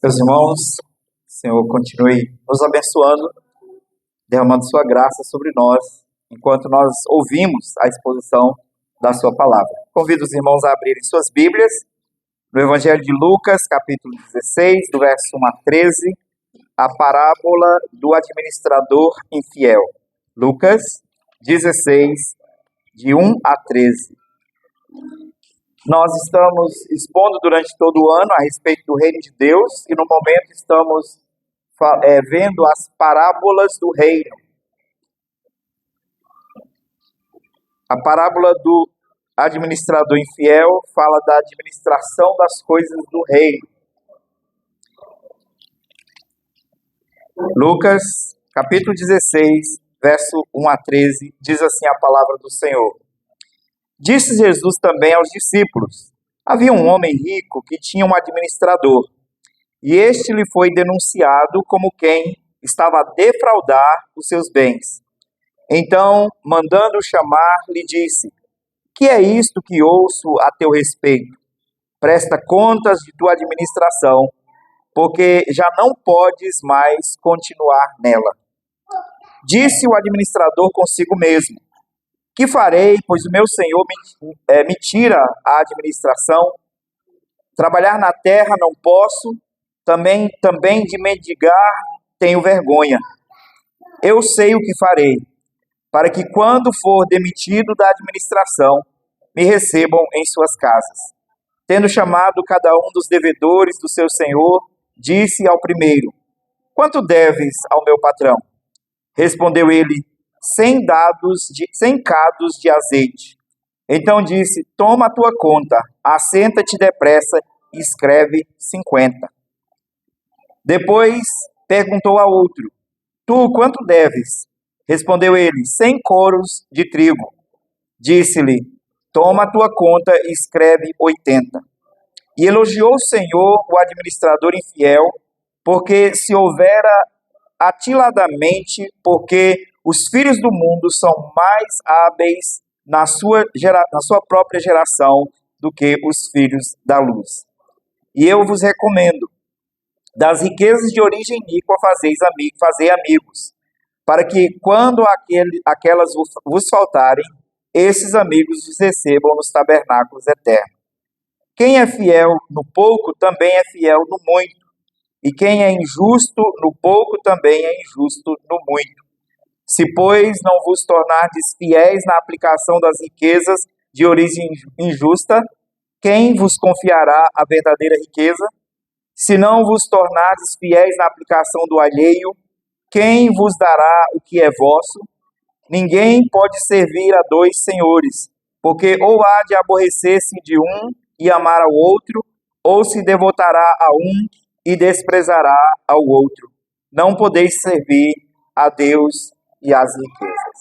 Meus irmãos, Senhor, continue nos abençoando, derramando sua graça sobre nós, enquanto nós ouvimos a exposição da sua palavra. Convido os irmãos a abrirem suas Bíblias no Evangelho de Lucas, capítulo 16, do verso 1 a 13, a parábola do administrador infiel. Lucas 16, de 1 a 13. Nós estamos expondo durante todo o ano a respeito do reino de Deus e no momento estamos vendo as parábolas do reino. A parábola do administrador infiel fala da administração das coisas do reino. Lucas, capítulo 16, verso 1 a 13, diz assim a palavra do Senhor. Disse Jesus também aos discípulos: havia um homem rico que tinha um administrador, e este lhe foi denunciado como quem estava a defraudar os seus bens. Então, mandando chamar, lhe disse: que é isto que ouço a teu respeito? Presta contas de tua administração, porque já não podes mais continuar nela. Disse o administrador consigo mesmo: que farei, pois o meu senhor me tira a administração? Trabalhar na terra não posso, também de mendigar tenho vergonha. Eu sei o que farei, para que quando for demitido da administração, me recebam em suas casas. Tendo chamado cada um dos devedores do seu senhor, disse ao primeiro: quanto deves ao meu patrão? Respondeu ele: 100 cados de azeite. Então disse: toma a tua conta, assenta-te depressa e escreve 50. Depois perguntou a outro: tu quanto deves? Respondeu ele: 100 coros de trigo. Disse-lhe: toma a tua conta e escreve 80. E elogiou o Senhor o administrador infiel, porque se houvera atiladamente, porque os filhos do mundo são mais hábeis na sua própria geração do que os filhos da luz. E eu vos recomendo, das riquezas de origem iníqua fazei amigos, para que quando aquelas vos faltarem, esses amigos os recebam nos tabernáculos eternos. Quem é fiel no pouco também é fiel no muito, e quem é injusto no pouco também é injusto no muito. Se, pois, não vos tornardes fiéis na aplicação das riquezas de origem injusta, quem vos confiará a verdadeira riqueza? Se não vos tornardes fiéis na aplicação do alheio, quem vos dará o que é vosso? Ninguém pode servir a dois senhores, porque ou há de aborrecer-se de um e amar ao outro, ou se devotará a um e desprezará ao outro. Não podeis servir a Deus e as riquezas.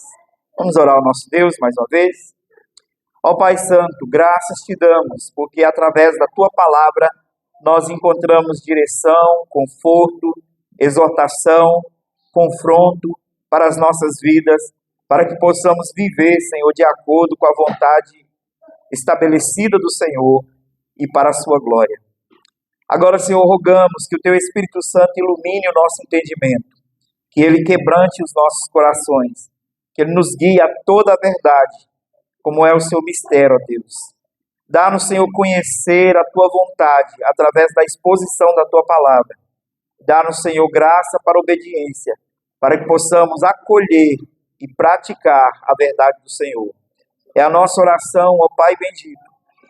Vamos orar ao nosso Deus mais uma vez? Ó Pai Santo, graças te damos, porque através da tua palavra nós encontramos direção, conforto, exortação, confronto para as nossas vidas, para que possamos viver, Senhor, de acordo com a vontade estabelecida do Senhor e para a sua glória. Agora, Senhor, rogamos que o teu Espírito Santo ilumine o nosso entendimento, que ele quebrante os nossos corações, que ele nos guie a toda a verdade, como é o seu mistério, ó Deus. Dá-nos, Senhor, conhecer a tua vontade através da exposição da tua palavra. Dá-nos, Senhor, graça para a obediência, para que possamos acolher e praticar a verdade do Senhor. É a nossa oração, ó Pai bendito,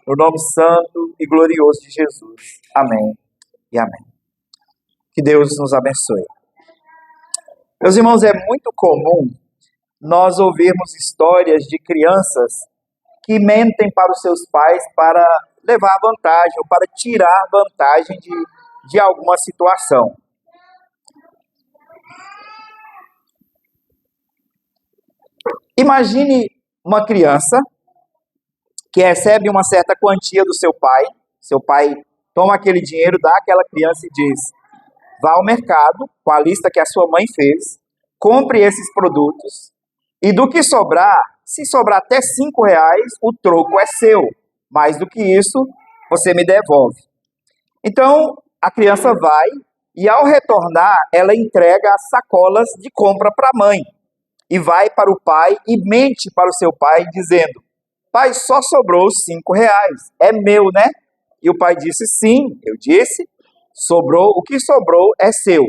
no nome santo e glorioso de Jesus. Amém e amém. Que Deus nos abençoe. Meus irmãos, é muito comum nós ouvirmos histórias de crianças que mentem para os seus pais para levar vantagem ou para tirar vantagem de alguma situação. Imagine uma criança que recebe uma certa quantia do seu pai toma aquele dinheiro, dá àquela criança e diz: vá ao mercado com a lista que a sua mãe fez, compre esses produtos e do que sobrar, se sobrar até R$ 5, o troco é seu. Mais do que isso, você me devolve. Então, A criança vai e, ao retornar, ela entrega as sacolas de compra para a mãe. E vai para o pai e mente para o seu pai, dizendo: pai, só sobrou R$ 5. É meu, né? E o pai disse: sim, eu disse, sobrou, o que sobrou é seu.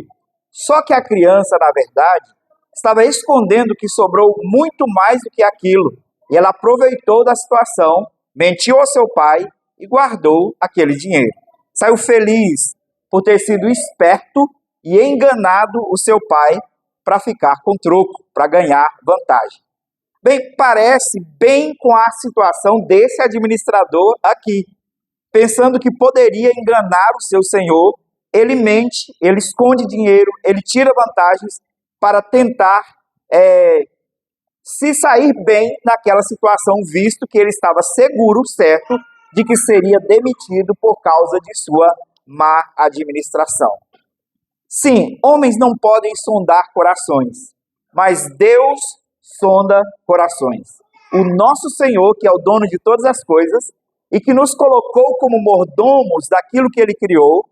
Só que a criança, na verdade, estava escondendo que sobrou muito mais do que aquilo. E ela aproveitou da situação, mentiu ao seu pai e guardou aquele dinheiro. Saiu feliz por ter sido esperto e enganado o seu pai para ficar com troco, para ganhar vantagem. Bem, parece bem com a situação desse administrador aqui. Pensando que poderia enganar o seu senhor, ele mente, ele esconde dinheiro, ele tira vantagens para tentar se sair bem naquela situação, visto que ele estava seguro, certo, de que seria demitido por causa de sua má administração. Sim, homens não podem sondar corações, mas Deus sonda corações. O nosso Senhor, que é o dono de todas as coisas e que nos colocou como mordomos daquilo que Ele criou,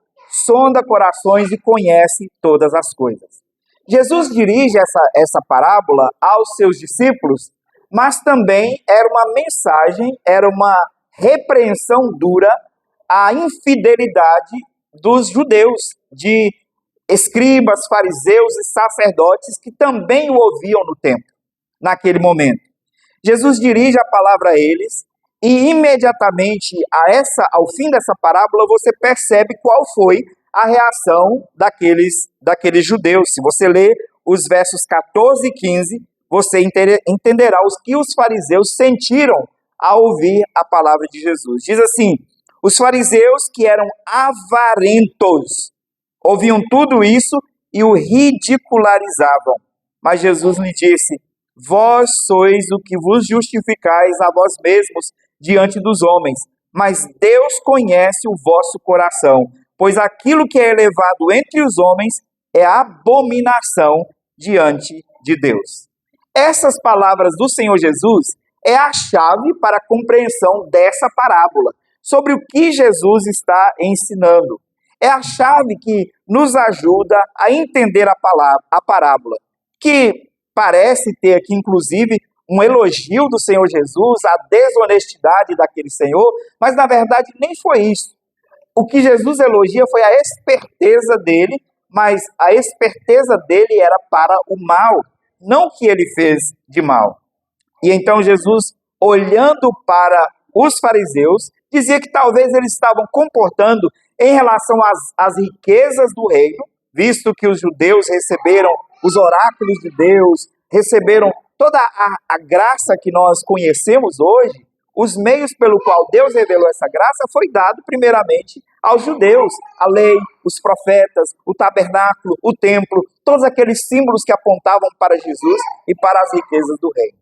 sonda corações e conhece todas as coisas. Jesus dirige essa parábola aos seus discípulos, mas também era uma mensagem, era uma repreensão dura à infidelidade dos judeus, de escribas, fariseus e sacerdotes que também o ouviam no templo, naquele momento. Jesus dirige a palavra a eles e imediatamente ao fim dessa parábola você percebe qual foi a reação daqueles judeus. Se você ler os versos 14 e 15, você entenderá os que os fariseus sentiram ao ouvir a palavra de Jesus. Diz assim: os fariseus, que eram avarentos, ouviam tudo isso e o ridicularizavam. Mas Jesus lhe disse: vós sois o que vos justificais a vós mesmos diante dos homens, mas Deus conhece o vosso coração, pois aquilo que é elevado entre os homens é abominação diante de Deus. Essas palavras do Senhor Jesus é a chave para a compreensão dessa parábola, sobre o que Jesus está ensinando. É a chave que nos ajuda a entender a parábola, que parece ter aqui, inclusive, um elogio do Senhor Jesus à desonestidade daquele Senhor, mas na verdade nem foi isso. O que Jesus elogia foi a esperteza dele, mas a esperteza dele era para o mal, não o que ele fez de mal. E então Jesus, olhando para os fariseus, dizia que talvez eles estavam comportando em relação às riquezas do reino, visto que os judeus receberam os oráculos de Deus, receberam toda a graça que nós conhecemos hoje. Os meios pelo qual Deus revelou essa graça foi dado primeiramente aos judeus, a lei, os profetas, o tabernáculo, o templo, todos aqueles símbolos que apontavam para Jesus e para as riquezas do reino.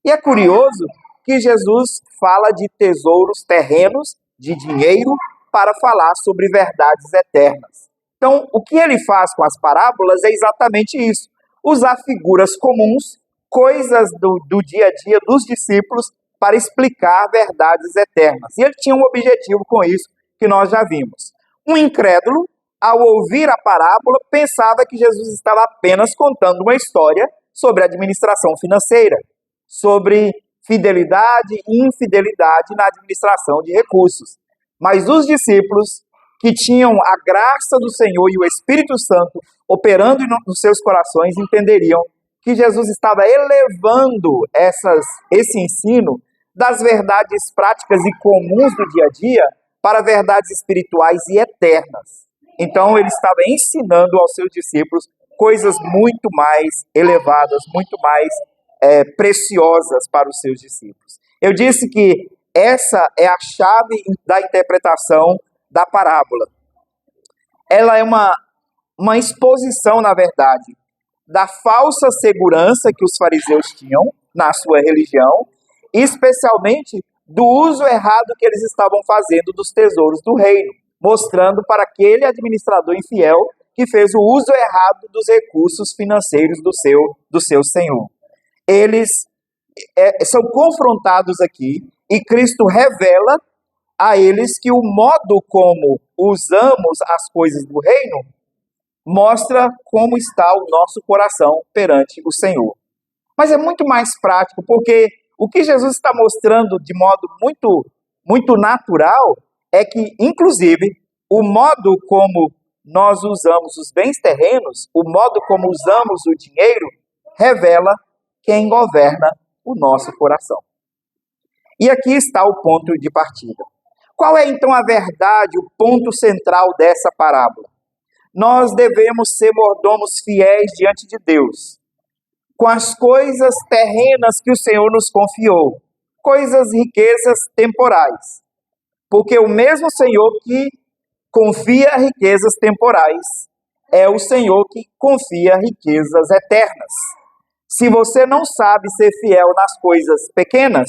E é curioso que Jesus fala de tesouros terrenos, de dinheiro, para falar sobre verdades eternas. Então, o que ele faz com as parábolas é exatamente isso: usar figuras comuns, coisas do dia a dia dos discípulos, para explicar verdades eternas. E ele tinha um objetivo com isso, que nós já vimos. Um incrédulo, ao ouvir a parábola, pensava que Jesus estava apenas contando uma história sobre administração financeira, sobre fidelidade e infidelidade na administração de recursos. Mas os discípulos, que tinham a graça do Senhor e o Espírito Santo operando nos seus corações, entenderiam que Jesus estava elevando esse ensino das verdades práticas e comuns do dia a dia para verdades espirituais e eternas. Então ele estava ensinando aos seus discípulos coisas muito mais elevadas, muito mais preciosas para os seus discípulos. Eu disse que essa é a chave da interpretação da parábola. Ela é uma exposição, na verdade, da falsa segurança que os fariseus tinham na sua religião, especialmente do uso errado que eles estavam fazendo dos tesouros do reino, mostrando para aquele administrador infiel que fez o uso errado dos recursos financeiros do seu senhor. Eles são confrontados aqui e Cristo revela a eles que o modo como usamos as coisas do reino mostra como está o nosso coração perante o Senhor. Mas é muito mais prático, porque o que Jesus está mostrando de modo muito natural é que, inclusive, o modo como nós usamos os bens terrenos, o modo como usamos o dinheiro, revela quem governa o nosso coração. E aqui está o ponto de partida. Qual é então a verdade, o ponto central dessa parábola? Nós devemos ser mordomos fiéis diante de Deus, com as coisas terrenas que o Senhor nos confiou, riquezas temporais. Porque o mesmo Senhor que confia riquezas temporais é o Senhor que confia riquezas eternas. Se você não sabe ser fiel nas coisas pequenas,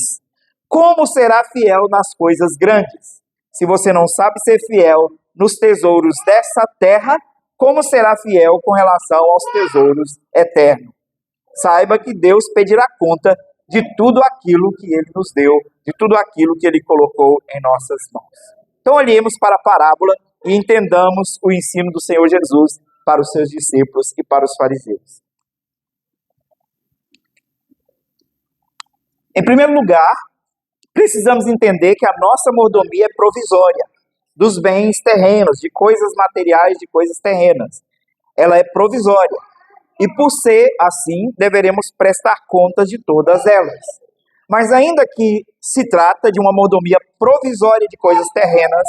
como será fiel nas coisas grandes? Se você não sabe ser fiel nos tesouros dessa terra, como será fiel com relação aos tesouros eternos? Saiba que Deus pedirá conta de tudo aquilo que Ele nos deu, de tudo aquilo que Ele colocou em nossas mãos. Então olhemos para a parábola e entendamos o ensino do Senhor Jesus para os seus discípulos e para os fariseus. Em primeiro lugar, precisamos entender que a nossa mordomia é provisória, dos bens terrenos, de coisas materiais, de coisas terrenas. Ela é provisória. E por ser assim, deveremos prestar contas de todas elas. Mas ainda que se trata de uma mordomia provisória de coisas terrenas,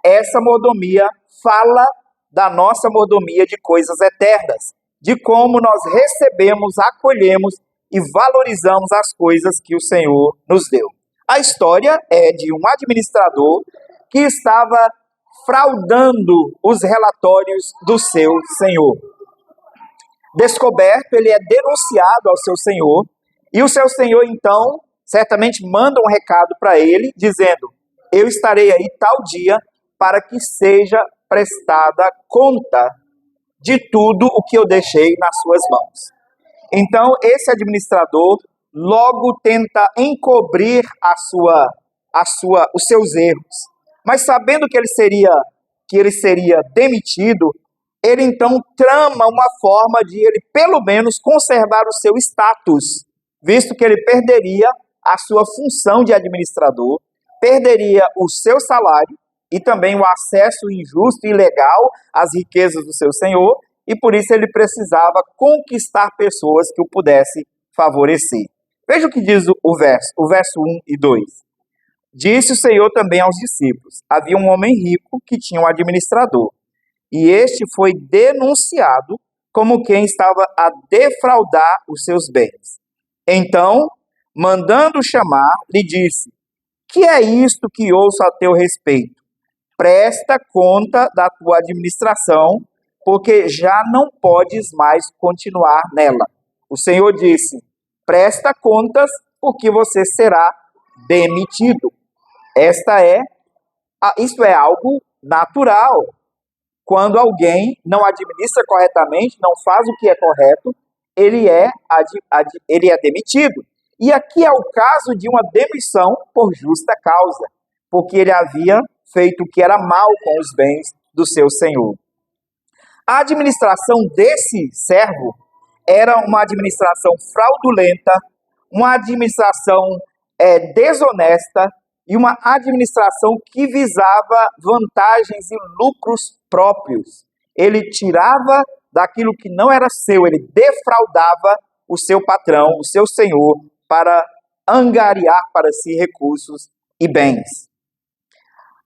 essa mordomia fala da nossa mordomia de coisas eternas, de como nós recebemos, acolhemos e valorizamos as coisas que o Senhor nos deu. A história é de um administrador que estava fraudando os relatórios do seu senhor. Descoberto, ele é denunciado ao seu senhor, e o seu senhor, então, certamente manda um recado para ele, dizendo: eu estarei aí tal dia para que seja prestada conta de tudo o que eu deixei nas suas mãos. Então, esse administrador logo tenta encobrir os seus erros. Mas sabendo que ele seria demitido, ele então trama uma forma de ele pelo menos conservar o seu status, visto que ele perderia a sua função de administrador, perderia o seu salário e também o acesso injusto e ilegal às riquezas do seu senhor, e por isso ele precisava conquistar pessoas que o pudessem favorecer. Veja o que diz o verso 1 e 2. Disse o Senhor também aos discípulos: havia um homem rico que tinha um administrador, e este foi denunciado como quem estava a defraudar os seus bens. Então, mandando chamar, lhe disse: que é isto que ouço a teu respeito? Presta conta da tua administração, porque já não podes mais continuar nela. O Senhor disse: presta contas, porque você será demitido. Isto é algo natural. Quando alguém não administra corretamente, não faz o que é correto, ele é demitido. E aqui é o caso de uma demissão por justa causa, porque ele havia feito o que era mal com os bens do seu senhor. A administração desse servo era uma administração fraudulenta, uma administração desonesta e uma administração que visava vantagens e lucros próprios. Ele tirava daquilo que não era seu, ele defraudava o seu patrão, o seu senhor, para angariar para si recursos e bens.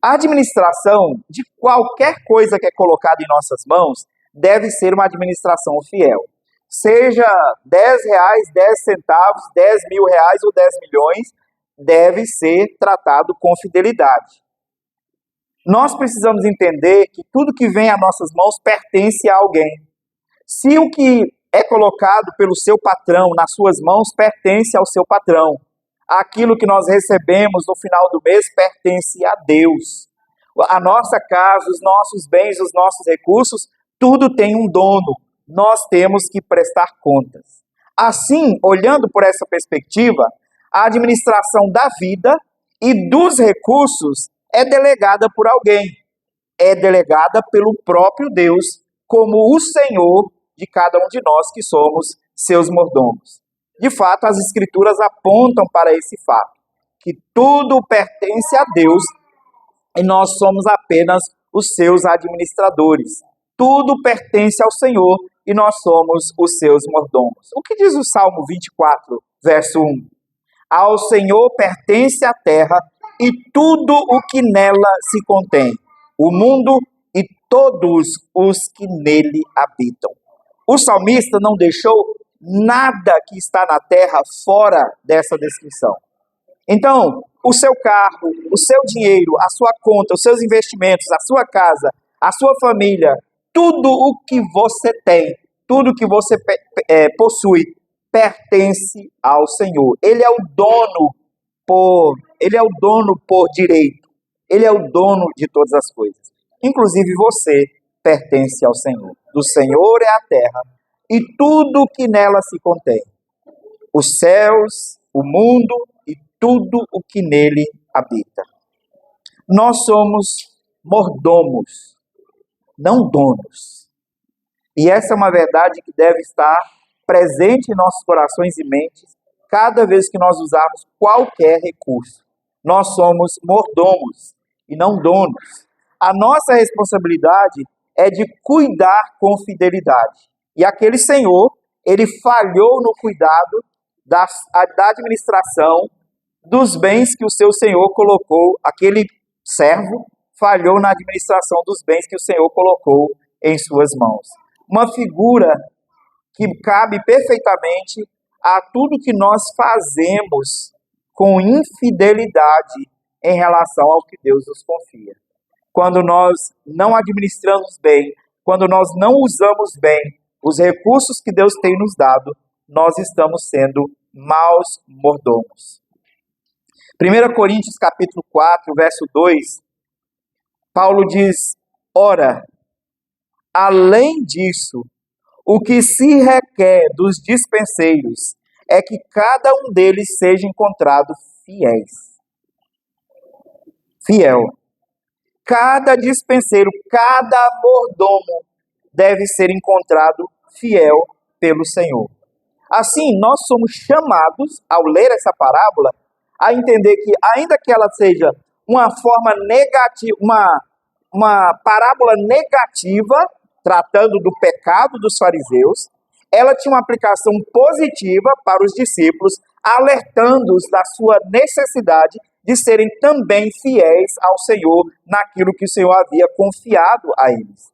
A administração de qualquer coisa que é colocada em nossas mãos deve ser uma administração fiel. Seja R$10, 10 centavos, 10 mil reais ou 10 milhões, deve ser tratado com fidelidade. Nós precisamos entender que tudo que vem às nossas mãos pertence a alguém. Se o que é colocado pelo seu patrão nas suas mãos pertence ao seu patrão, aquilo que nós recebemos no final do mês pertence a Deus. A nossa casa, os nossos bens, os nossos recursos, tudo tem um dono. Nós temos que prestar contas. Assim, olhando por essa perspectiva, a administração da vida e dos recursos é delegada por alguém, é delegada pelo próprio Deus, como o Senhor de cada um de nós que somos seus mordomos. De fato, as Escrituras apontam para esse fato, que tudo pertence a Deus e nós somos apenas os seus administradores. Tudo pertence ao Senhor e nós somos os seus mordomos. O que diz o Salmo 24, verso 1? Ao Senhor pertence a terra e tudo o que nela se contém, o mundo e todos os que nele habitam. O salmista não deixou nada que está na terra fora dessa descrição. Então, o seu carro, o seu dinheiro, a sua conta, os seus investimentos, a sua casa, a sua família, tudo o que você tem, tudo que você possui, pertence ao Senhor. Ele é o dono por direito. Ele é o dono de todas as coisas. Inclusive você pertence ao Senhor. Do Senhor é a terra e tudo que nela se contém. Os céus, o mundo e tudo o que nele habita. Nós somos mordomos, não donos. E essa é uma verdade que deve estar presente em nossos corações e mentes cada vez que nós usarmos qualquer recurso. Nós somos mordomos e não donos. A nossa responsabilidade é de cuidar com fidelidade. E aquele senhor, ele falhou no cuidado da administração dos bens que o seu senhor colocou, aquele servo falhou na administração dos bens que o Senhor colocou em suas mãos. Uma figura que cabe perfeitamente a tudo que nós fazemos com infidelidade em relação ao que Deus nos confia. Quando nós não administramos bem, quando nós não usamos bem os recursos que Deus tem nos dado, nós estamos sendo maus mordomos. 1 Coríntios capítulo 4, verso 2, Paulo diz: ora, além disso, o que se requer dos dispenseiros é que cada um deles seja encontrado fiel. Cada dispenseiro, cada mordomo deve ser encontrado fiel pelo Senhor. Assim, nós somos chamados, ao ler essa parábola, a entender que, ainda que ela seja uma forma negativa, uma parábola negativa, tratando do pecado dos fariseus, ela tinha uma aplicação positiva para os discípulos, alertando-os da sua necessidade de serem também fiéis ao Senhor naquilo que o Senhor havia confiado a eles.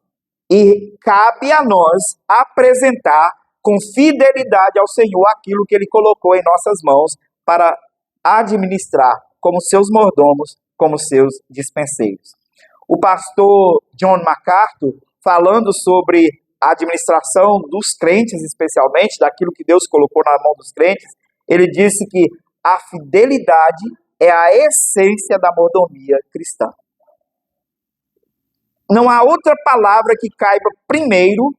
E cabe a nós apresentar com fidelidade ao Senhor aquilo que Ele colocou em nossas mãos para administrar como seus mordomos, como seus dispenseiros. O pastor John MacArthur, falando sobre a administração dos crentes, especialmente, daquilo que Deus colocou na mão dos crentes, ele disse que a fidelidade é a essência da mordomia cristã. Não há outra palavra que caiba primeiro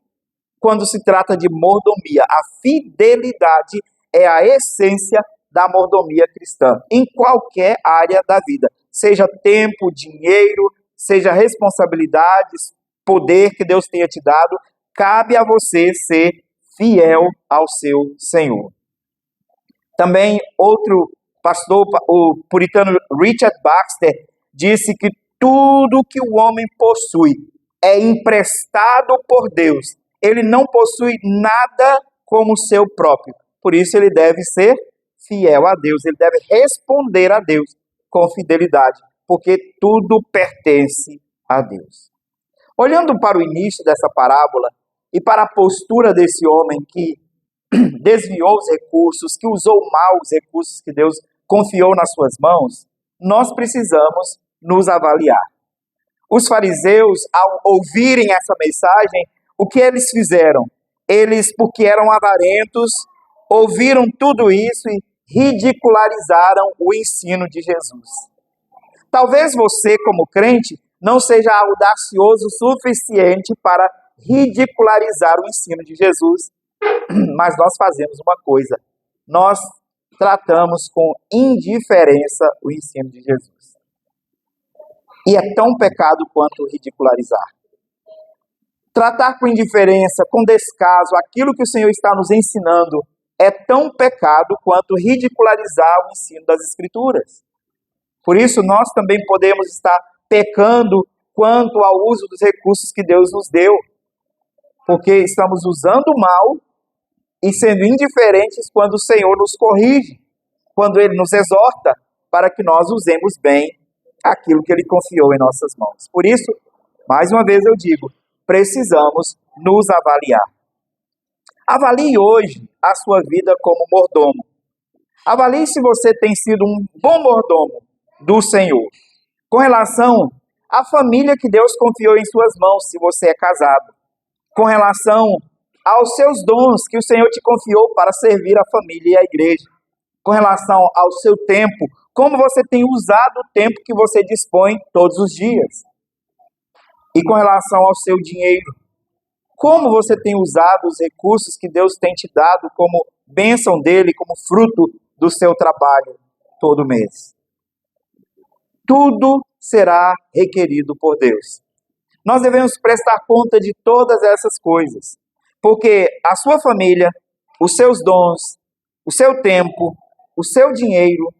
quando se trata de mordomia. A fidelidade é a essência da mordomia cristã, em qualquer área da vida. Seja tempo, dinheiro, seja responsabilidades, poder que Deus tenha te dado, cabe a você ser fiel ao seu Senhor. Também outro pastor, o puritano Richard Baxter, disse que tudo que o homem possui é emprestado por Deus. Ele não possui nada como seu próprio. Por isso ele deve ser fiel a Deus, ele deve responder a Deus com fidelidade, porque tudo pertence a Deus. Olhando para o início dessa parábola e para a postura desse homem que desviou os recursos, que usou mal os recursos que Deus confiou nas suas mãos, nós precisamos nos avaliar. Os fariseus, ao ouvirem essa mensagem, o que eles fizeram? Eles, porque eram avarentos, ouviram tudo isso e ridicularizaram o ensino de Jesus. Talvez você, como crente, não seja audacioso o suficiente para ridicularizar o ensino de Jesus, mas nós fazemos uma coisa: nós tratamos com indiferença o ensino de Jesus. E é tão pecado quanto ridicularizar. Tratar com indiferença, com descaso, aquilo que o Senhor está nos ensinando é tão pecado quanto ridicularizar o ensino das Escrituras. Por isso, nós também podemos estar pecando quanto ao uso dos recursos que Deus nos deu, porque estamos usando mal e sendo indiferentes quando o Senhor nos corrige, quando Ele nos exorta para que nós usemos bem aquilo que Ele confiou em nossas mãos. Por isso, mais uma vez eu digo, precisamos nos avaliar. Avalie hoje a sua vida como mordomo. Avalie se você tem sido um bom mordomo do Senhor. Com relação à família que Deus confiou em suas mãos, se você é casado. Com relação aos seus dons que o Senhor te confiou para servir a família e a igreja. Com relação ao seu tempo, como você tem usado o tempo que você dispõe todos os dias. E com relação ao seu dinheiro, como você tem usado os recursos que Deus tem te dado como bênção dele, como fruto do seu trabalho todo mês. Tudo será requerido por Deus. Nós devemos prestar conta de todas essas coisas, porque a sua família, os seus dons, o seu tempo, o seu dinheiro,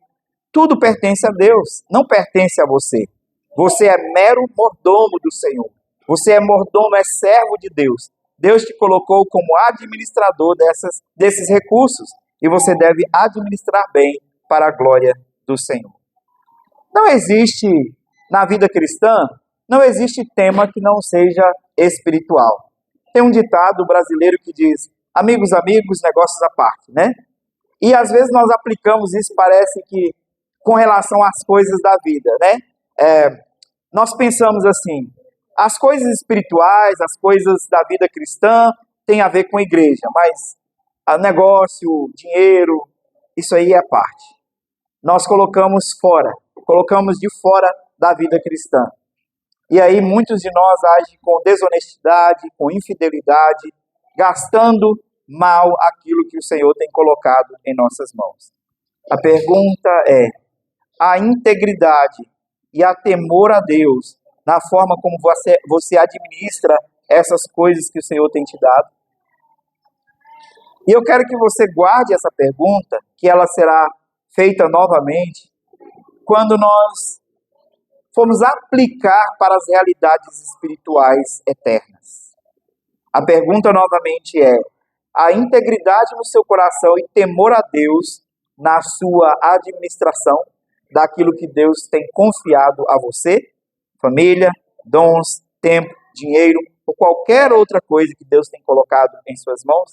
tudo pertence a Deus, não pertence a você. Você é mero mordomo do Senhor. Você é mordomo, é servo de Deus. Deus te colocou como administrador desses recursos e você deve administrar bem para a glória do Senhor. Não existe, na vida cristã, não existe tema que não seja espiritual. Tem um ditado brasileiro que diz, amigos, amigos, negócios à parte, né? E às vezes nós aplicamos isso, parece que com relação às coisas da vida, né? Nós pensamos assim, as coisas espirituais, as coisas da vida cristã têm a ver com a igreja, mas negócio, dinheiro, isso aí é parte. Nós colocamos de fora da vida cristã. E aí muitos de nós agem com desonestidade, com infidelidade, gastando mal aquilo que o Senhor tem colocado em nossas mãos. A pergunta é, a integridade e a temor a Deus, na forma como você administra essas coisas que o Senhor tem te dado? E eu quero que você guarde essa pergunta, que ela será feita novamente, quando nós formos aplicar para as realidades espirituais eternas. A pergunta novamente é, a integridade no seu coração e temor a Deus na sua administração daquilo que Deus tem confiado a você, família, dons, tempo, dinheiro, ou qualquer outra coisa que Deus tem colocado em suas mãos?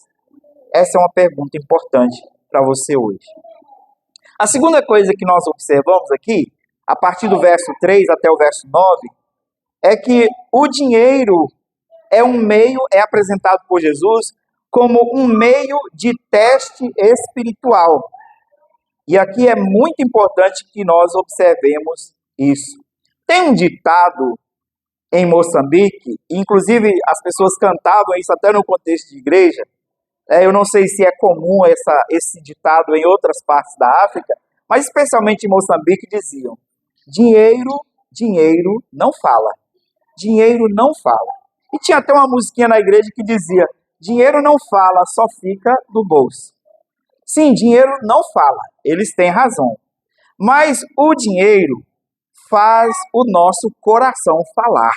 Essa é uma pergunta importante para você hoje. A segunda coisa que nós observamos aqui, a partir do verso 3 até o verso 9, é que o dinheiro é apresentado por Jesus como um meio de teste espiritual. E aqui é muito importante que nós observemos isso. Tem um ditado em Moçambique, inclusive as pessoas cantavam isso até no contexto de igreja. Eu não sei se é comum esse ditado em outras partes da África, mas especialmente em Moçambique diziam, dinheiro, dinheiro não fala. Dinheiro não fala. E tinha até uma musiquinha na igreja que dizia, dinheiro não fala, só fica no bolso. Sim, dinheiro não fala, eles têm razão. Mas o dinheiro faz o nosso coração falar.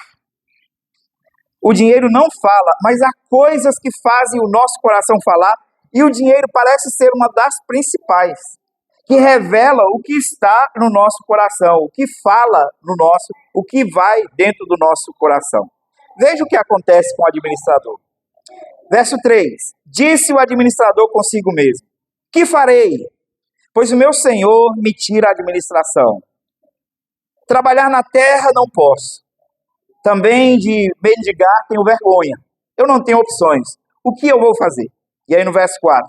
O dinheiro não fala, mas há coisas que fazem o nosso coração falar, e o dinheiro parece ser uma das principais, que revela o que está no nosso coração, o que fala o que vai dentro do nosso coração. Veja o que acontece com o administrador. Verso 3, disse o administrador consigo mesmo, que farei? Pois o meu Senhor me tira a administração. Trabalhar na terra não posso. Também de mendigar tenho vergonha. Eu não tenho opções. O que eu vou fazer? E aí no verso 4,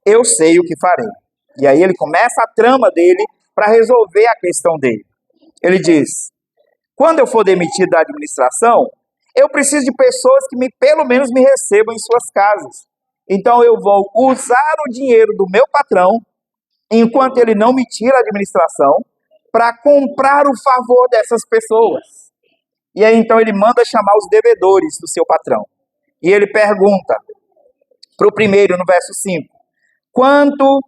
eu sei o que farei. E aí ele começa a trama dele para resolver a questão dele. Ele diz, quando eu for demitido da administração, eu preciso de pessoas que pelo menos me recebam em suas casas. Então eu vou usar o dinheiro do meu patrão, enquanto ele não me tira a administração, para comprar o favor dessas pessoas. E aí então ele manda chamar os devedores do seu patrão. E ele pergunta para o primeiro, no verso 5, quanto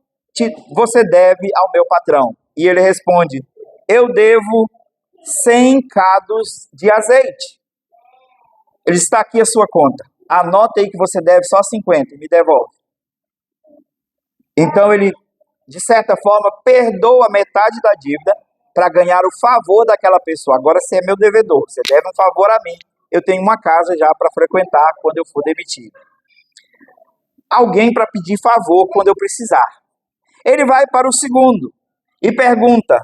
você deve ao meu patrão? E ele responde, eu devo 100 cados de azeite. Ele está aqui a sua conta. Anota aí que você deve só 50 e me devolve. Então ele, de certa forma, perdoa metade da dívida para ganhar o favor daquela pessoa. Agora você é meu devedor, você deve um favor a mim. Eu tenho uma casa já para frequentar quando eu for demitido. Alguém para pedir favor quando eu precisar. Ele vai para o segundo e pergunta,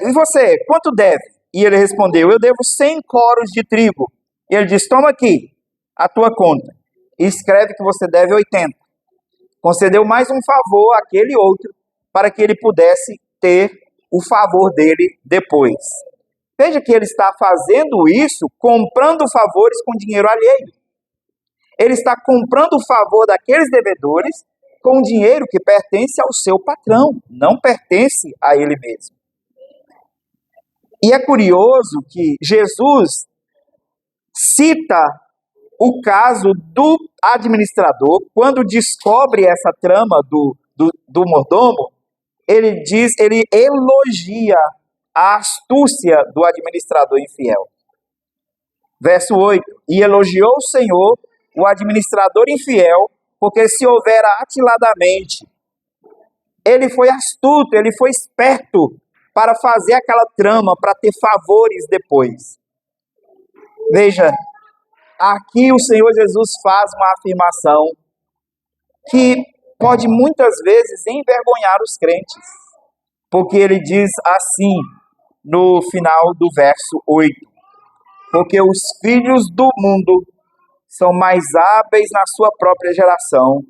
e você, quanto deve? E ele respondeu, eu devo 100 coros de trigo. E ele diz, toma aqui a tua conta e escreve que você deve 80. Concedeu mais um favor àquele outro para que ele pudesse ter o favor dele depois. Veja que ele está fazendo isso, comprando favores com dinheiro alheio. Ele está comprando o favor daqueles devedores com dinheiro que pertence ao seu patrão, não pertence a ele mesmo. E é curioso que Jesus cita o caso do administrador, quando descobre essa trama do mordomo, ele elogia a astúcia do administrador infiel. Verso 8, e elogiou o Senhor, o administrador infiel, porque se houvera atiladamente, ele foi astuto, ele foi esperto para fazer aquela trama, para ter favores depois. Veja, aqui o Senhor Jesus faz uma afirmação que pode muitas vezes envergonhar os crentes, porque ele diz assim no final do verso 8, porque os filhos do mundo são mais hábeis na sua própria geração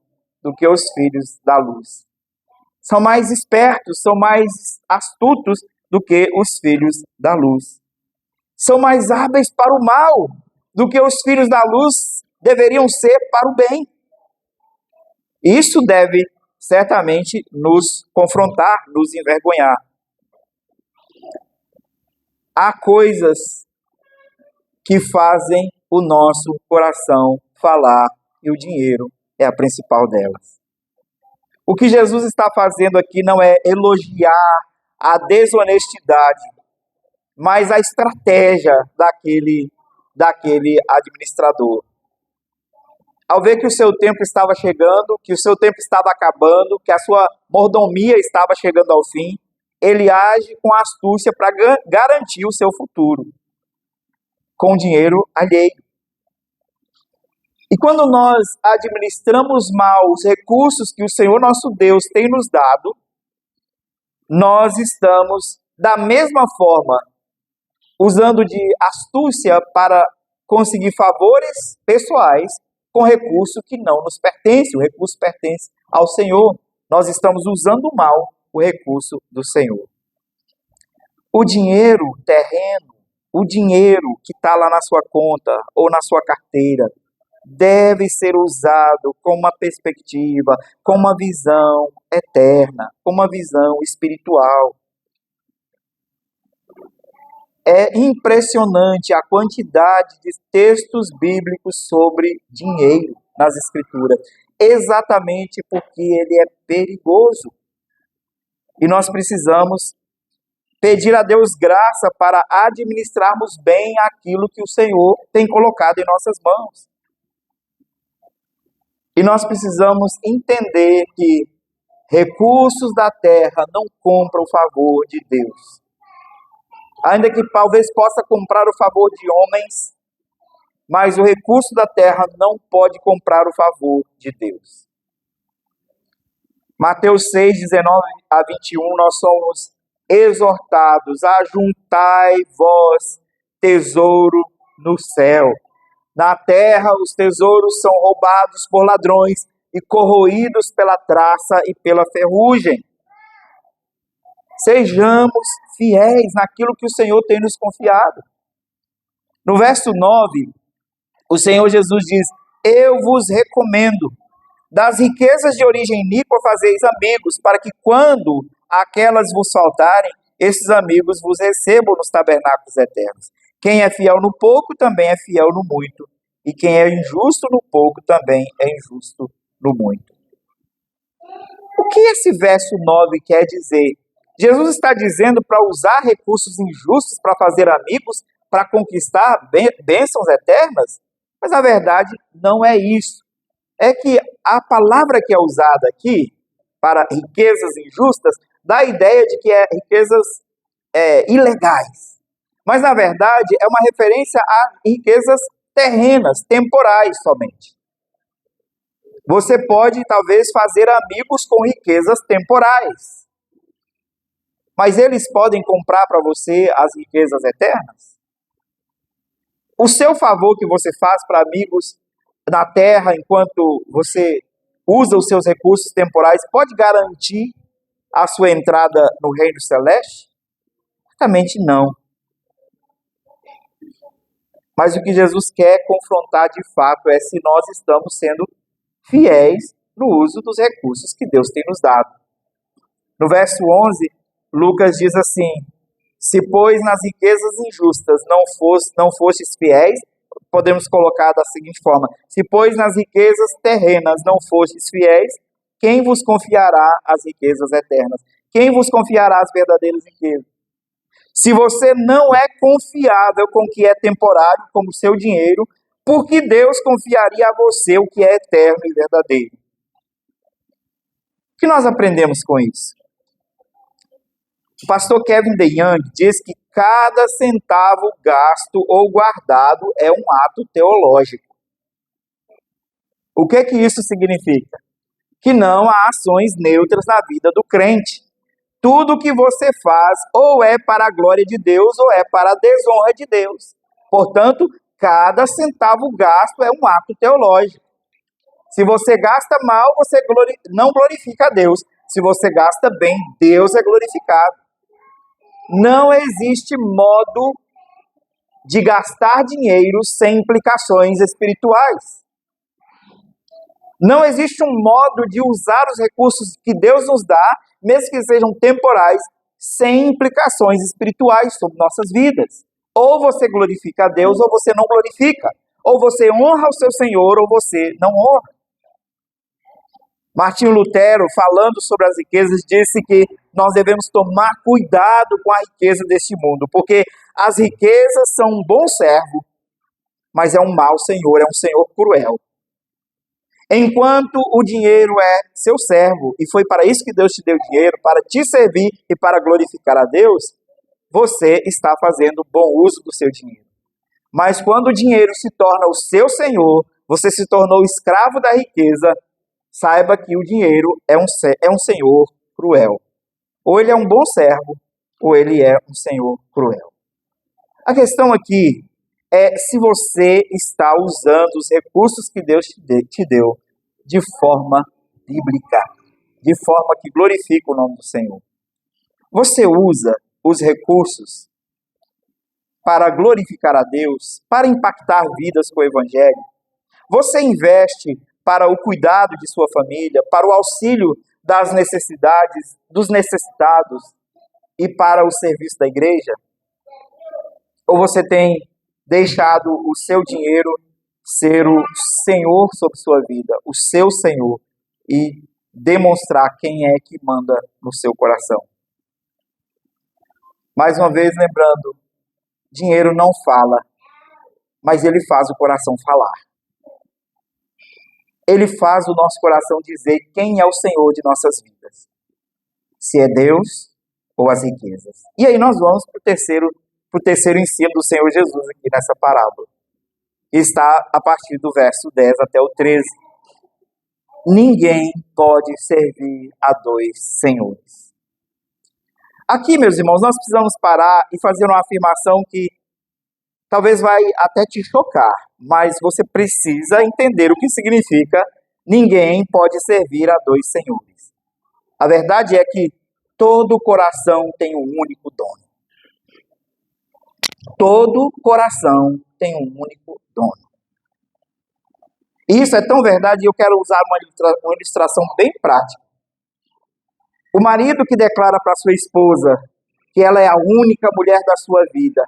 do que os filhos da luz. São mais espertos, são mais astutos do que os filhos da luz. São mais hábeis para o mal do que os filhos da luz deveriam ser para o bem. Isso deve certamente nos confrontar, nos envergonhar. Há coisas que fazem o nosso coração falar e o dinheiro é a principal delas. O que Jesus está fazendo aqui não é elogiar a desonestidade, mas a estratégia daquele administrador. Ao ver que o seu tempo estava chegando, que o seu tempo estava acabando, que a sua mordomia estava chegando ao fim, ele age com astúcia para garantir o seu futuro, com dinheiro alheio. E quando nós administramos mal os recursos que o Senhor nosso Deus tem nos dado, nós estamos, da mesma forma, usando de astúcia para conseguir favores pessoais com recurso que não nos pertence. O recurso pertence ao Senhor. Nós estamos usando mal o recurso do Senhor. O dinheiro terreno, o dinheiro que está lá na sua conta ou na sua carteira, deve ser usado com uma perspectiva, com uma visão eterna, com uma visão espiritual. É impressionante a quantidade de textos bíblicos sobre dinheiro nas Escrituras, exatamente porque ele é perigoso. E nós precisamos pedir a Deus graça para administrarmos bem aquilo que o Senhor tem colocado em nossas mãos. E nós precisamos entender que recursos da terra não compram o favor de Deus. Ainda que talvez possa comprar o favor de homens, mas o recurso da terra não pode comprar o favor de Deus. Mateus 6, 19 a 21, nós somos exortados a juntai vós tesouro no céu. Na terra os tesouros são roubados por ladrões e corroídos pela traça e pela ferrugem. Sejamos fiéis naquilo que o Senhor tem nos confiado. No verso 9, o Senhor Jesus diz, eu vos recomendo, das riquezas de origem iníqua fazeis amigos, para que quando aquelas vos faltarem, esses amigos vos recebam nos tabernáculos eternos. Quem é fiel no pouco também é fiel no muito, e quem é injusto no pouco também é injusto no muito. O que esse verso 9 quer dizer? Jesus está dizendo para usar recursos injustos para fazer amigos, para conquistar bênçãos eternas? Mas a verdade não é isso. É que a palavra que é usada aqui para riquezas injustas dá a ideia de que é riquezas ilegais. Mas, na verdade, é uma referência a riquezas terrenas, temporais somente. Você pode, talvez, fazer amigos com riquezas temporais. Mas eles podem comprar para você as riquezas eternas? O seu favor que você faz para amigos na terra, enquanto você usa os seus recursos temporais, pode garantir a sua entrada no reino celeste? Certamente não. Mas o que Jesus quer confrontar de fato é se nós estamos sendo fiéis no uso dos recursos que Deus tem nos dado. No verso 11, Lucas diz assim: se pois nas riquezas injustas não fostes fiéis, podemos colocar da seguinte forma: se pois nas riquezas terrenas não fostes fiéis, quem vos confiará as riquezas eternas? Quem vos confiará as verdadeiras riquezas? Se você não é confiável com o que é temporário, como o seu dinheiro, por que Deus confiaria a você o que é eterno e verdadeiro? O que nós aprendemos com isso? O pastor Kevin DeYoung diz que cada centavo gasto ou guardado é um ato teológico. O que isso significa? Que não há ações neutras na vida do crente. Tudo que você faz ou é para a glória de Deus ou é para a desonra de Deus. Portanto, cada centavo gasto é um ato teológico. Se você gasta mal, você não glorifica a Deus. Se você gasta bem, Deus é glorificado. Não existe modo de gastar dinheiro sem implicações espirituais. Não existe um modo de usar os recursos que Deus nos dá, mesmo que sejam temporais, sem implicações espirituais sobre nossas vidas. Ou você glorifica a Deus, ou você não glorifica. Ou você honra o seu Senhor, ou você não honra. Martinho Lutero, falando sobre as riquezas, disse que nós devemos tomar cuidado com a riqueza deste mundo, porque as riquezas são um bom servo, mas é um mau senhor, é um senhor cruel. Enquanto o dinheiro é seu servo, e foi para isso que Deus te deu dinheiro, para te servir e para glorificar a Deus, você está fazendo bom uso do seu dinheiro. Mas quando o dinheiro se torna o seu senhor, você se tornou escravo da riqueza, saiba que o dinheiro é um senhor cruel. Ou ele é um bom servo, ou ele é um senhor cruel. A questão aqui é se você está usando os recursos que Deus te deu de forma bíblica, de forma que glorifica o nome do Senhor. Você usa os recursos para glorificar a Deus, para impactar vidas com o Evangelho? Você investe para o cuidado de sua família, para o auxílio das necessidades, dos necessitados e para o serviço da igreja? Ou você tem deixado o seu dinheiro ser o Senhor sobre sua vida, o seu Senhor, e demonstrar quem é que manda no seu coração? Mais uma vez lembrando, dinheiro não fala, mas ele faz o coração falar. Ele faz o nosso coração dizer quem é o Senhor de nossas vidas. Se é Deus ou as riquezas. E aí nós vamos para o terceiro ensino do Senhor Jesus aqui nessa parábola. Está a partir do verso 10 até o 13. Ninguém pode servir a dois senhores. Aqui, meus irmãos, nós precisamos parar e fazer uma afirmação que talvez vai até te chocar, mas você precisa entender o que significa ninguém pode servir a dois senhores. A verdade é que todo coração tem um único dono. Todo coração tem um único dono. E isso é tão verdade, e eu quero usar uma ilustração bem prática. O marido que declara para sua esposa: que ela é a única mulher da sua vida.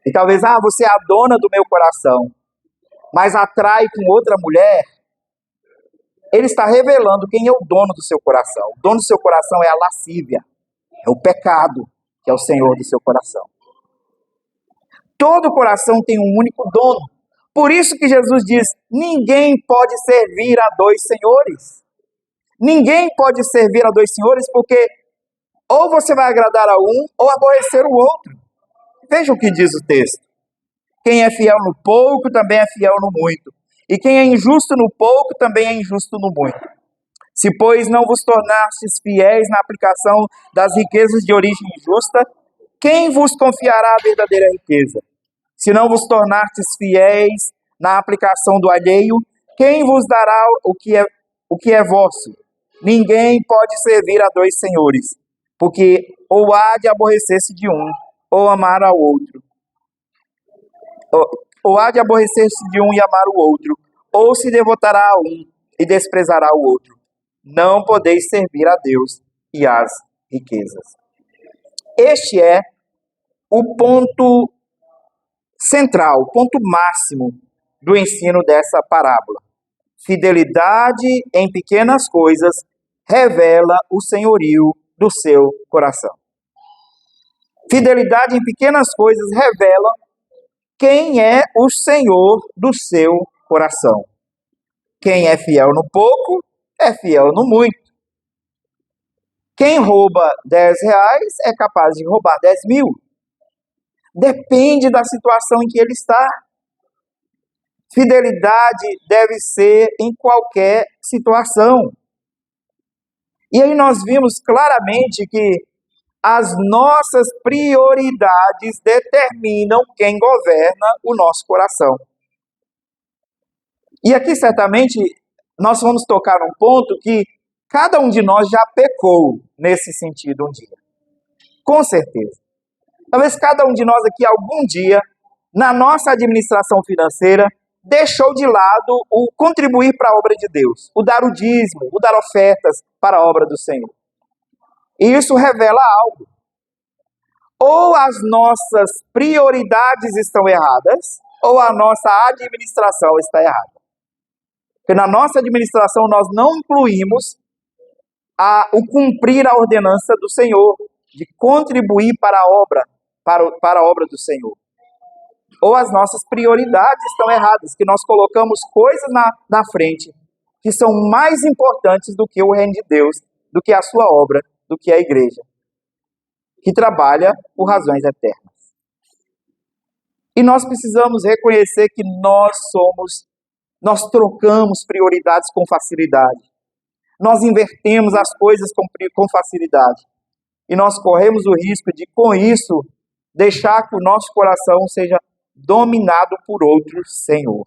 E talvez, você é a dona do meu coração, mas atrai com outra mulher, ele está revelando quem é o dono do seu coração. O dono do seu coração é a lascívia, é o pecado, que é o Senhor do seu coração. Todo coração tem um único dono. Por isso que Jesus diz, ninguém pode servir a dois senhores. Ninguém pode servir a dois senhores, porque ou você vai agradar a um, ou aborrecer o outro. Veja o que diz o texto. Quem é fiel no pouco, também é fiel no muito. E quem é injusto no pouco, também é injusto no muito. Se, pois, não vos tornastes fiéis na aplicação das riquezas de origem injusta, quem vos confiará a verdadeira riqueza? Se não vos tornastes fiéis na aplicação do alheio, quem vos dará o que é vosso? Ninguém pode servir a dois senhores, porque ou há de aborrecer-se de um, ou amar ao outro. Ou há de aborrecer-se de um e amar o outro, ou se devotará a um e desprezará o outro. Não podeis servir a Deus e às riquezas. Este é o ponto central, o ponto máximo do ensino dessa parábola. Fidelidade em pequenas coisas revela o senhorio do seu coração. Fidelidade em pequenas coisas revela quem é o Senhor do seu coração. Quem é fiel no pouco, é fiel no muito. Quem rouba 10 reais é capaz de roubar 10.000. Depende da situação em que ele está. Fidelidade deve ser em qualquer situação. E aí nós vimos claramente que as nossas prioridades determinam quem governa o nosso coração. E aqui, certamente, nós vamos tocar num ponto que cada um de nós já pecou nesse sentido um dia. Com certeza. Talvez cada um de nós aqui, algum dia, na nossa administração financeira, deixou de lado o contribuir para a obra de Deus, o dar o dízimo, o dar ofertas para a obra do Senhor. E isso revela algo. Ou as nossas prioridades estão erradas, ou a nossa administração está errada. Porque na nossa administração nós não incluímos o cumprir a ordenança do Senhor, de contribuir para a obra, para a obra do Senhor. Ou as nossas prioridades estão erradas, que nós colocamos coisas na frente que são mais importantes do que o reino de Deus, do que a sua obra, do que a igreja, que trabalha por razões eternas. E nós precisamos reconhecer que nós trocamos prioridades com facilidade. Nós invertemos as coisas com facilidade. E nós corremos o risco de, com isso, deixar que o nosso coração seja dominado por outro senhor.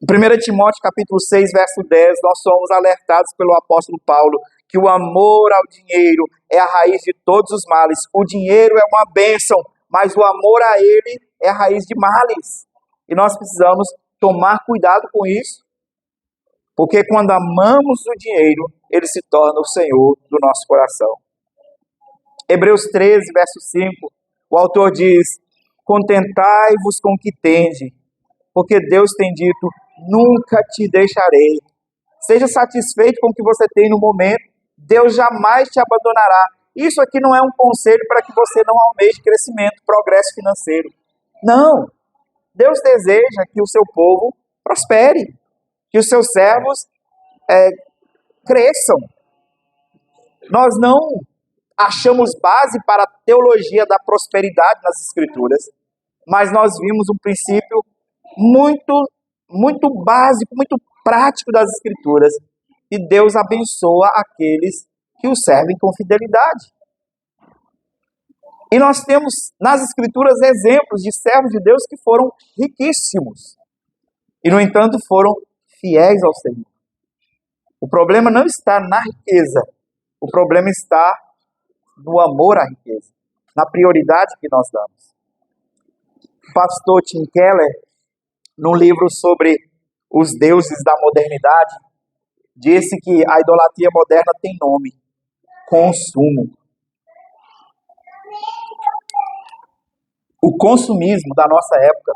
Em 1 Timóteo capítulo 6, verso 10, nós somos alertados pelo apóstolo Paulo que o amor ao dinheiro é a raiz de todos os males. O dinheiro é uma bênção, mas o amor a ele é a raiz de males. E nós precisamos tomar cuidado com isso, porque quando amamos o dinheiro, ele se torna o Senhor do nosso coração. Hebreus 13, verso 5, o autor diz: contentai-vos com o que tende, porque Deus tem dito, nunca te deixarei. Seja satisfeito com o que você tem no momento, Deus jamais te abandonará. Isso aqui não é um conselho para que você não almeje crescimento, progresso financeiro. Não. Deus deseja que o seu povo prospere, que os seus servos cresçam. Nós não achamos base para a teologia da prosperidade nas Escrituras, mas nós vimos um princípio muito básico, muito prático das Escrituras, e Deus abençoa aqueles que o servem com fidelidade. E nós temos nas Escrituras exemplos de servos de Deus que foram riquíssimos, e no entanto foram fiéis ao Senhor. O problema não está na riqueza, o problema está no amor à riqueza, na prioridade que nós damos. O pastor Tim Keller, num livro sobre os deuses da modernidade, disse que a idolatria moderna tem nome: consumo. O consumismo da nossa época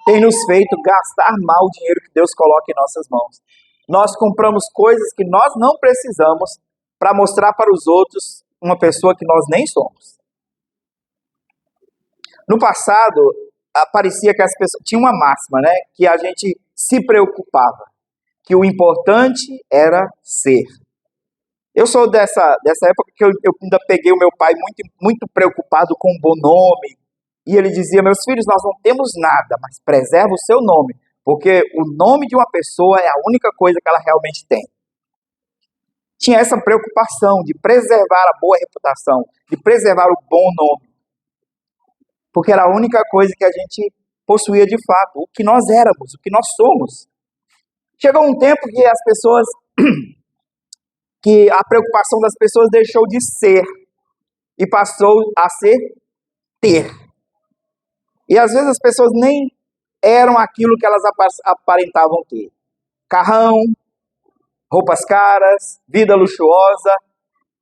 tem nos feito gastar mal o dinheiro que Deus coloca em nossas mãos. Nós compramos coisas que nós não precisamos para mostrar para os outros uma pessoa que nós nem somos. No passado, parecia que as pessoas... Tinha uma máxima, né? Que a gente se preocupava. Que o importante era ser. Eu sou dessa época que eu ainda peguei o meu pai muito preocupado com um bom nome. E ele dizia, meus filhos, nós não temos nada, mas preserva o seu nome. Porque o nome de uma pessoa é a única coisa que ela realmente tem. Tinha essa preocupação de preservar a boa reputação, de preservar o bom nome. Porque era a única coisa que a gente possuía de fato, o que nós éramos, o que nós somos. Chegou um tempo que as pessoas, que a preocupação das pessoas deixou de ser e passou a ser ter. E às vezes as pessoas nem eram aquilo que elas aparentavam ter. Carrão, roupas caras, vida luxuosa,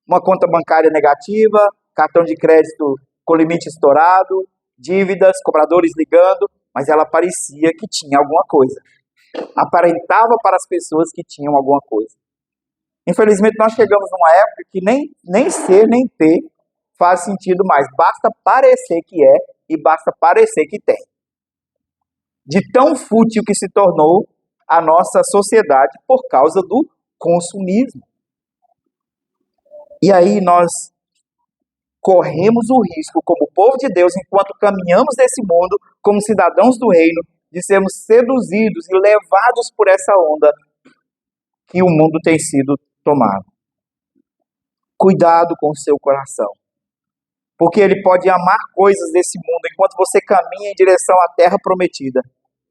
uma conta bancária negativa, cartão de crédito com limite estourado, dívidas, cobradores ligando, mas ela parecia que tinha alguma coisa. Aparentava para as pessoas que tinham alguma coisa. Infelizmente nós chegamos numa época que nem ser nem ter faz sentido mais. Basta parecer que é e basta parecer que tem. De tão fútil que se tornou a nossa sociedade por causa do consumismo. E aí nós corremos o risco, como povo de Deus, enquanto caminhamos nesse mundo, como cidadãos do reino, de sermos seduzidos e levados por essa onda que o mundo tem sido tomado. Cuidado com o seu coração. Porque ele pode amar coisas desse mundo enquanto você caminha em direção à terra prometida.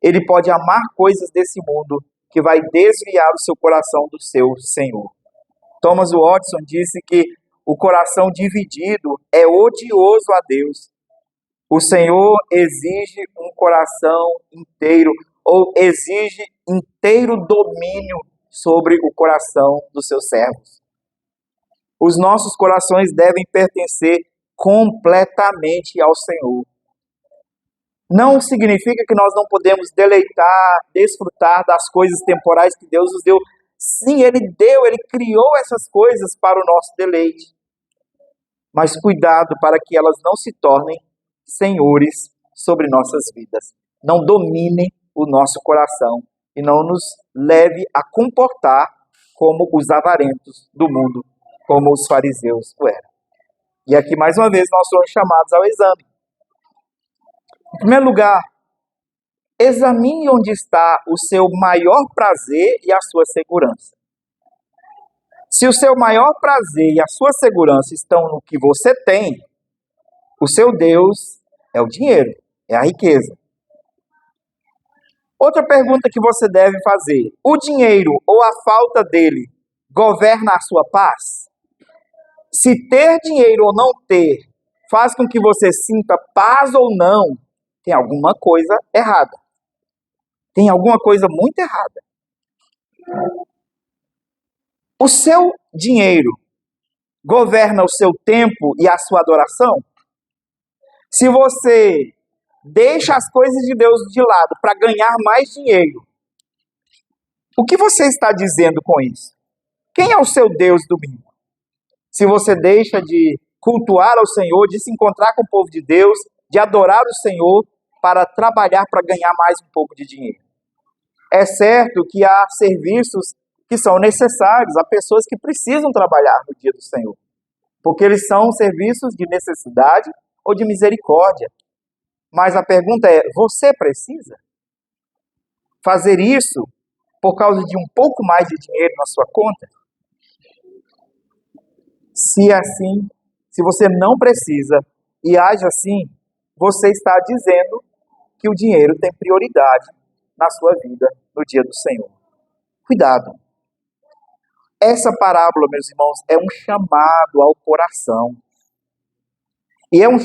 Ele pode amar coisas desse mundo que vai desviar o seu coração do seu Senhor. Thomas Watson disse que o coração dividido é odioso a Deus. O Senhor exige um coração inteiro, ou exige inteiro domínio sobre o coração dos seus servos. Os nossos corações devem pertencer completamente ao Senhor. Não significa que nós não podemos deleitar, desfrutar das coisas temporais que Deus nos deu. Sim, Ele criou essas coisas para o nosso deleite. Mas cuidado para que elas não se tornem senhores sobre nossas vidas. Não dominem o nosso coração e não nos leve a comportar como os avarentos do mundo, como os fariseus o eram. E aqui, mais uma vez, nós somos chamados ao exame. Em primeiro lugar, examine onde está o seu maior prazer e a sua segurança. Se o seu maior prazer e a sua segurança estão no que você tem, o seu Deus é o dinheiro, é a riqueza. Outra pergunta que você deve fazer: o dinheiro ou a falta dele governa a sua paz? Se ter dinheiro ou não ter faz com que você sinta paz ou não, tem alguma coisa errada. Tem alguma coisa muito errada. O seu dinheiro governa o seu tempo e a sua adoração? Se você deixa as coisas de Deus de lado para ganhar mais dinheiro, o que você está dizendo com isso? Quem é o seu Deus domingo? Se você deixa de cultuar ao Senhor, de se encontrar com o povo de Deus, de adorar o Senhor para trabalhar para ganhar mais um pouco de dinheiro. É certo que há serviços que são necessários a pessoas que precisam trabalhar no dia do Senhor, porque eles são serviços de necessidade ou de misericórdia. Mas a pergunta é, você precisa fazer isso por causa de um pouco mais de dinheiro na sua conta? Se assim, se você não precisa e age assim, você está dizendo que o dinheiro tem prioridade na sua vida no dia do Senhor. Cuidado. Essa parábola, meus irmãos, é um chamado ao coração. E é um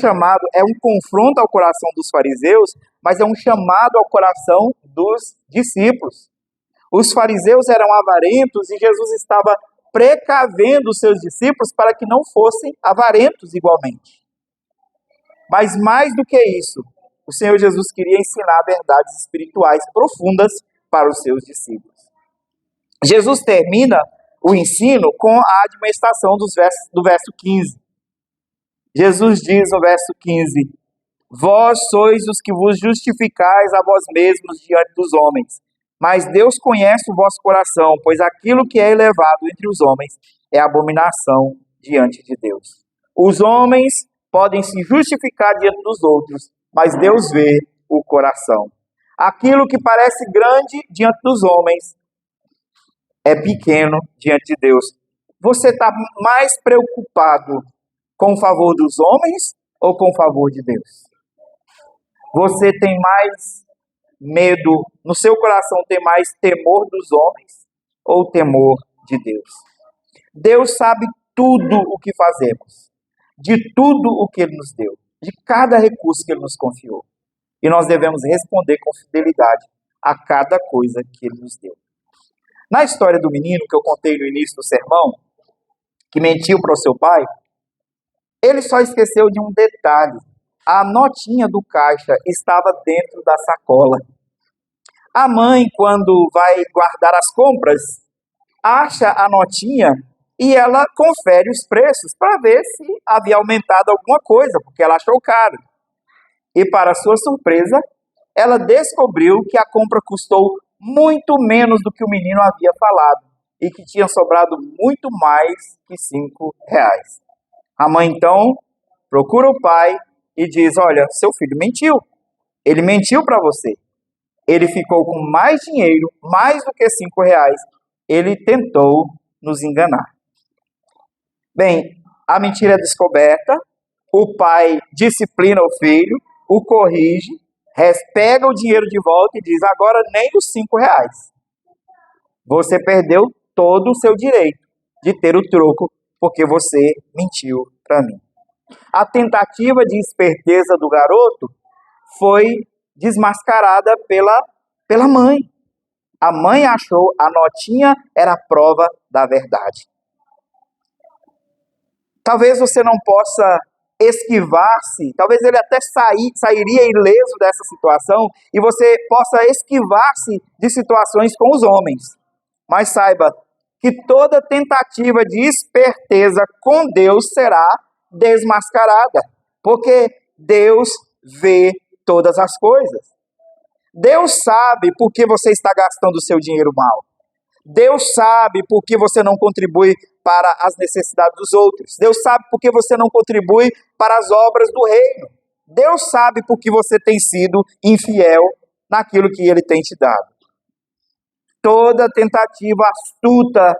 confronto ao coração dos fariseus, mas é um chamado ao coração dos discípulos. Os fariseus eram avarentos e Jesus estava precavendo os seus discípulos para que não fossem avarentos igualmente. Mas mais do que isso, o Senhor Jesus queria ensinar verdades espirituais profundas para os seus discípulos. Jesus termina o ensino com a admoestação do verso 15. Jesus diz no verso 15: Vós sois os que vos justificais a vós mesmos diante dos homens, mas Deus conhece o vosso coração, pois aquilo que é elevado entre os homens é abominação diante de Deus. Os homens podem se justificar diante dos outros, mas Deus vê o coração. Aquilo que parece grande diante dos homens é pequeno diante de Deus. Você está mais preocupado com o favor dos homens ou com o favor de Deus? Você tem mais medo, no seu coração tem mais temor dos homens ou temor de Deus? Deus sabe tudo o que fazemos, de tudo o que Ele nos deu, de cada recurso que Ele nos confiou. E nós devemos responder com fidelidade a cada coisa que Ele nos deu. Na história do menino que eu contei no início do sermão, que mentiu para o seu pai, ele só esqueceu de um detalhe. A notinha do caixa estava dentro da sacola. A mãe, quando vai guardar as compras, acha a notinha e ela confere os preços para ver se havia aumentado alguma coisa, porque ela achou caro. E para sua surpresa, ela descobriu que a compra custou muito menos do que o menino havia falado e que tinha sobrado muito mais que R$5. A mãe então procura o pai e diz: olha, seu filho mentiu. Ele mentiu para você. Ele ficou com mais dinheiro, mais do que R$5. Ele tentou nos enganar. Bem, a mentira é descoberta, o pai disciplina o filho, o corrige, pega o dinheiro de volta e diz: agora nem os R$5. Você perdeu todo o seu direito de ter o troco porque você mentiu para mim. A tentativa de esperteza do garoto foi desmascarada pela mãe. A mãe achou a notinha era a prova da verdade. Talvez você não possa esquivar-se, talvez ele até sairia ileso dessa situação e você possa esquivar-se de situações com os homens. Mas saiba que toda tentativa de esperteza com Deus será desmascarada, porque Deus vê todas as coisas. Deus sabe por que você está gastando o seu dinheiro mal. Deus sabe por que você não contribui para as necessidades dos outros. Deus sabe por que você não contribui para as obras do reino. Deus sabe por que você tem sido infiel naquilo que Ele tem te dado. Toda tentativa astuta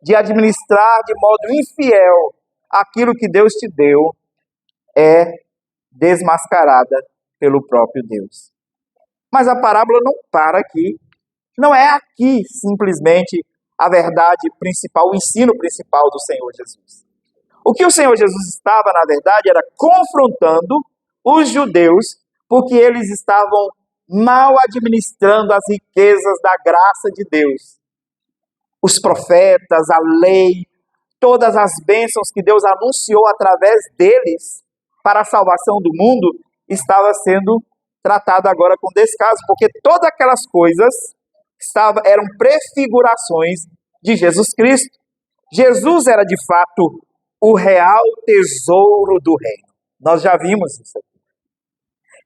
de administrar de modo infiel aquilo que Deus te deu é desmascarada pelo próprio Deus. Mas a parábola não para aqui. Não é aqui simplesmente a verdade principal, o ensino principal do Senhor Jesus. O que o Senhor Jesus estava, na verdade, era confrontando os judeus porque eles estavam mal administrando as riquezas da graça de Deus. Os profetas, a lei, todas as bênçãos que Deus anunciou através deles para a salvação do mundo, estava sendo tratado agora com descaso, porque todas aquelas coisas eram prefigurações de Jesus Cristo. Jesus era de fato o real tesouro do reino. Nós já vimos isso aqui.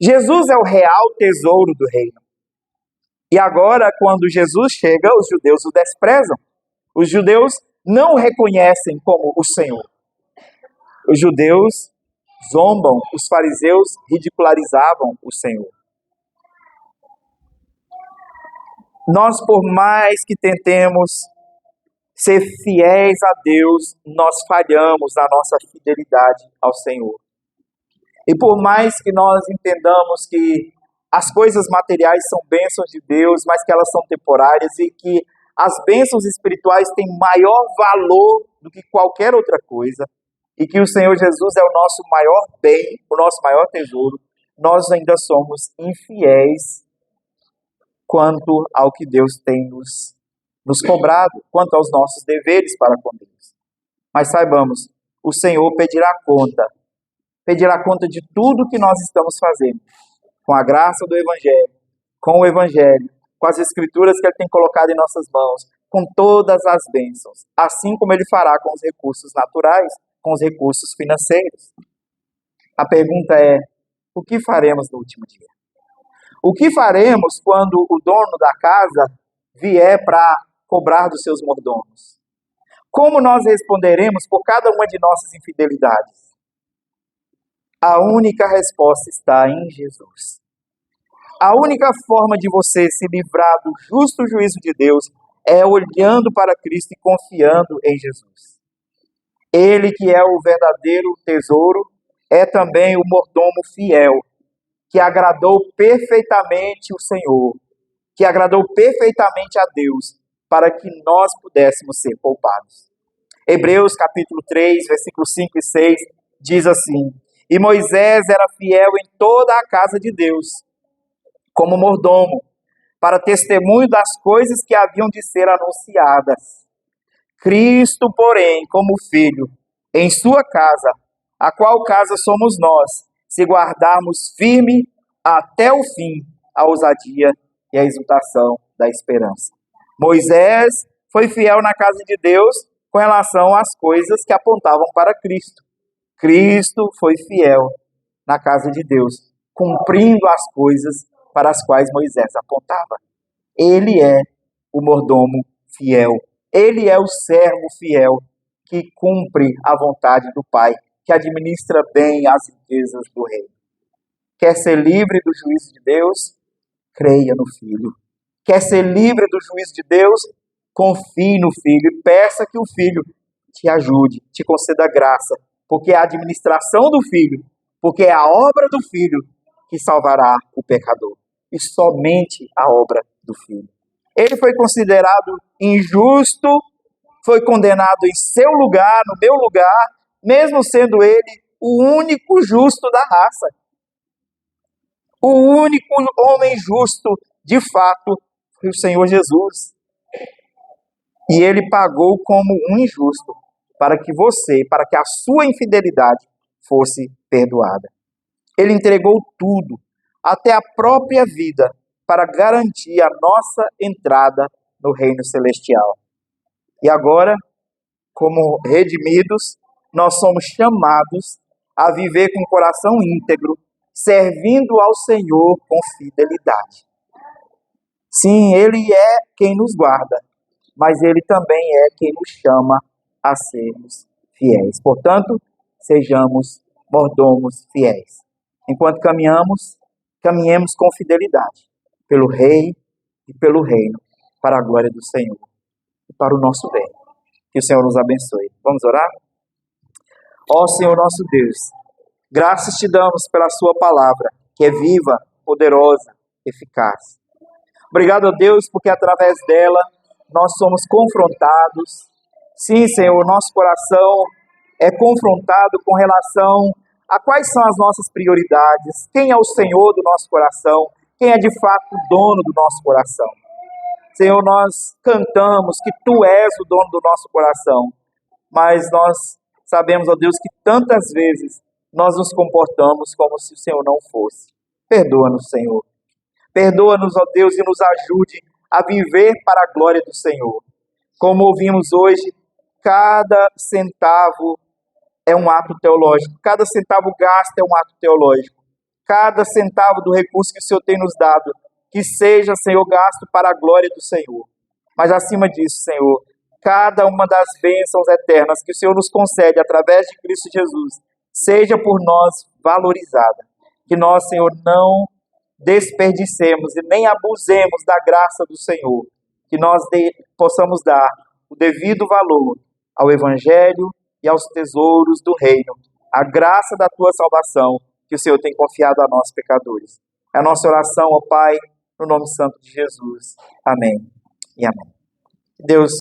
Jesus é o real tesouro do reino. E agora, quando Jesus chega, os judeus o desprezam. Os judeus não o reconhecem como o Senhor. Os judeus zombam, os fariseus ridicularizavam o Senhor. Nós, por mais que tentemos ser fiéis a Deus, nós falhamos na nossa fidelidade ao Senhor. E por mais que nós entendamos que as coisas materiais são bênçãos de Deus, mas que elas são temporárias e que as bênçãos espirituais têm maior valor do que qualquer outra coisa, e que o Senhor Jesus é o nosso maior bem, o nosso maior tesouro, nós ainda somos infiéis quanto ao que Deus tem nos cobrado, quanto aos nossos deveres para com Deus. Mas saibamos, o Senhor pedirá conta pedirá conta de tudo que nós estamos fazendo, com a graça do Evangelho, com o Evangelho, com as Escrituras que Ele tem colocado em nossas mãos, com todas as bênçãos, assim como Ele fará com os recursos naturais, com os recursos financeiros. A pergunta é, o que faremos no último dia? O que faremos quando o dono da casa vier para cobrar dos seus mordomos? Como nós responderemos por cada uma de nossas infidelidades? A única resposta está em Jesus. A única forma de você se livrar do justo juízo de Deus é olhando para Cristo e confiando em Jesus. Ele que é o verdadeiro tesouro, é também o mordomo fiel, que agradou perfeitamente o Senhor, que agradou perfeitamente a Deus, para que nós pudéssemos ser poupados. Hebreus capítulo 3, versículos 5 e 6, diz assim: E Moisés era fiel em toda a casa de Deus, como mordomo, para testemunho das coisas que haviam de ser anunciadas. Cristo, porém, como filho, em sua casa, a qual casa somos nós, se guardarmos firme até o fim a ousadia e a exultação da esperança. Moisés foi fiel na casa de Deus com relação às coisas que apontavam para Cristo. Cristo foi fiel na casa de Deus, cumprindo as coisas para as quais Moisés apontava. Ele é o mordomo fiel. Ele é o servo fiel que cumpre a vontade do Pai, que administra bem as riquezas do reino. Quer ser livre do juízo de Deus? Creia no Filho. Quer ser livre do juízo de Deus? Confie no Filho e peça que o Filho te ajude, te conceda graça, porque é a administração do Filho, porque é a obra do Filho que salvará o pecador. E somente a obra do Filho. Ele foi considerado injusto, foi condenado em seu lugar, no meu lugar, mesmo sendo ele o único justo da raça. O único homem justo, de fato, foi o Senhor Jesus. E ele pagou como um injusto, para que você, para que a sua infidelidade fosse perdoada. Ele entregou tudo, até a própria vida, para garantir a nossa entrada no reino celestial. E agora, como redimidos, nós somos chamados a viver com o coração íntegro, servindo ao Senhor com fidelidade. Sim, Ele é quem nos guarda, mas Ele também é quem nos chama a sermos fiéis. Portanto, sejamos mordomos fiéis. Enquanto caminhemos com fidelidade pelo Rei e pelo Reino, para a glória do Senhor e para o nosso bem. Que o Senhor nos abençoe. Vamos orar? Ó Senhor nosso Deus, graças te damos pela sua palavra, que é viva, poderosa, eficaz. Obrigado a Deus, porque através dela nós somos confrontados. Sim, Senhor, nosso coração é confrontado com relação a quais são as nossas prioridades, quem é o Senhor do nosso coração, quem é de fato o dono do nosso coração. Senhor, nós cantamos que Tu és o dono do nosso coração, mas nós sabemos, ó Deus, que tantas vezes nós nos comportamos como se o Senhor não fosse. Perdoa-nos, Senhor. Perdoa-nos, ó Deus, e nos ajude a viver para a glória do Senhor. Como ouvimos hoje, cada centavo é um ato teológico. Cada centavo gasto é um ato teológico. Cada centavo do recurso que o Senhor tem nos dado, que seja, Senhor, gasto para a glória do Senhor. Mas acima disso, Senhor, cada uma das bênçãos eternas que o Senhor nos concede através de Cristo Jesus, seja por nós valorizada. Que nós, Senhor, não desperdicemos e nem abusemos da graça do Senhor. Que nós possamos dar o devido valor ao Evangelho e aos tesouros do reino, a graça da Tua salvação, que o Senhor tem confiado a nós, pecadores. É a nossa oração, ó Pai, no nome santo de Jesus. Amém e amém. Deus